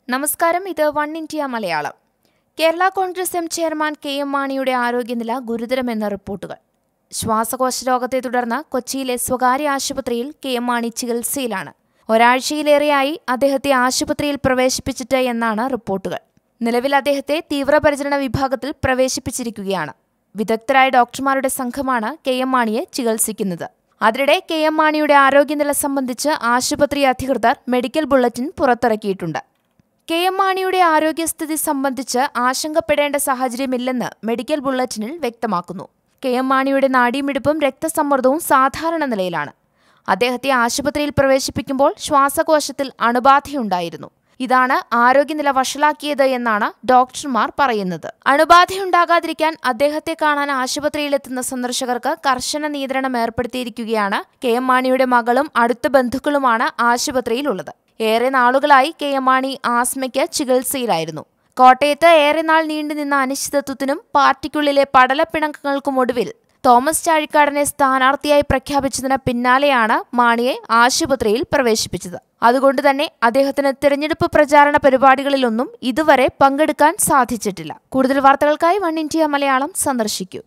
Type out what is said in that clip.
നമസ്കാരം, ഇത് one India Malayalam. Kerala Congress M chairman K M. മാണിയുടെ ആരോഗ്യനില ഗുരുതരമെന്ന റിപ്പോർട്ടുകൾ. ശ്വാസകോശ രോഗത്തെ തുടർന്ന് കൊച്ചിയിലെ സ്വകാര്യ ആശുപത്രിയിൽ കെ.എം. മാണി ചികിത്സയിലാണ്. ഒരാഴ്ചയിലേറെയായി അദ്ദേഹത്തെ ആശുപത്രിയിൽ പ്രവേശിപ്പിച്ചിട്ട് എന്നാണ് റിപ്പോർട്ടുകൾ. നിലവിൽ അദ്ദേഹത്തെ തീവ്രപരിചരണ വിഭാഗത്തിൽ പ്രവേശിപ്പിച്ചിരിക്കുകയാണ്. വിദഗ്ധരായ ഡോക്ടർമാരുടെ സംഘമാണ് കെ.എം. മാണിയെ ചികിത്സിക്കുന്നത്. അതിനിടെ കെ.എം. മാണിയുടെ ആരോഗ്യനില സംബന്ധിച്ച് ആശുപത്രി അധികൃതർ മെഡിക്കൽ ബുള്ളറ്റിൻ പുറത്തിറക്കിയിട്ടുണ്ട്. കെ.എം. മാണിയുടെ ആരോഗ്യസ്ഥിതി സംബന്ധിച്ച് ആശങ്കപ്പെടേണ്ട സാഹചര്യമില്ലെന്ന് മെഡിക്കൽ ബുള്ളറ്റിനിൽ വ്യക്തമാക്കുന്നു. കെ.എം. മാണിയുടെ നാഡീമിടിപ്പും രക്തസമ്മർദ്ദവും സാധാരണ നിലയിലാണ്. അദ്ദേഹത്തെ ആശുപത്രിയിൽ പ്രവേശിപ്പിക്കുമ്പോൾ ശ്വാസകോശത്തിൽ അണുബാധയുണ്ടായിരുന്നു. ഇതാണ് ആരോഗ്യനില വഷളാക്കിയത് എന്നാണ് ഡോക്ടർമാർ പറയുന്നത്. അണുബാധയുണ്ടാകാതിരിക്കാൻ അദ്ദേഹത്തെ കാണാൻ ആശുപത്രിയിലെത്തുന്ന സന്ദർശകർക്ക് കർശന നിയന്ത്രണം ഏർപ്പെടുത്തിയിരിക്കുകയാണ്. കെ.എം. മാണിയുടെ മകളും അടുത്ത ബന്ധുക്കളുമാണ് ആശുപത്രിയിലുള്ളത്. ഏറെ നാളുകളായി കെ.എം. മാണി ആസ്മയ്ക്ക് ചികിത്സയിലായിരുന്നു. കോട്ടയത്ത് ഏറെ നാൾ നീണ്ടുനിന്ന അനിശ്ചിതത്വത്തിനും പാർട്ടിക്കുള്ളിലെ പടലപ്പിണക്കങ്ങൾക്കുമൊടുവിൽ തോമസ് ചാഴിക്കാടനെ സ്ഥാനാർത്ഥിയായി പ്രഖ്യാപിച്ചതിന് പിന്നാലെയാണ് മാണിയെ ആശുപത്രിയിൽ പ്രവേശിപ്പിച്ചത്. അതുകൊണ്ടുതന്നെ അദ്ദേഹത്തിന് തിരഞ്ഞെടുപ്പ് പ്രചാരണ പരിപാടികളിലൊന്നും ഇതുവരെ പങ്കെടുക്കാൻ സാധിച്ചിട്ടില്ല. കൂടുതൽ വാർത്തകൾക്കായി വൺ ഇന്ത്യ മലയാളം സന്ദർശിക്കൂ.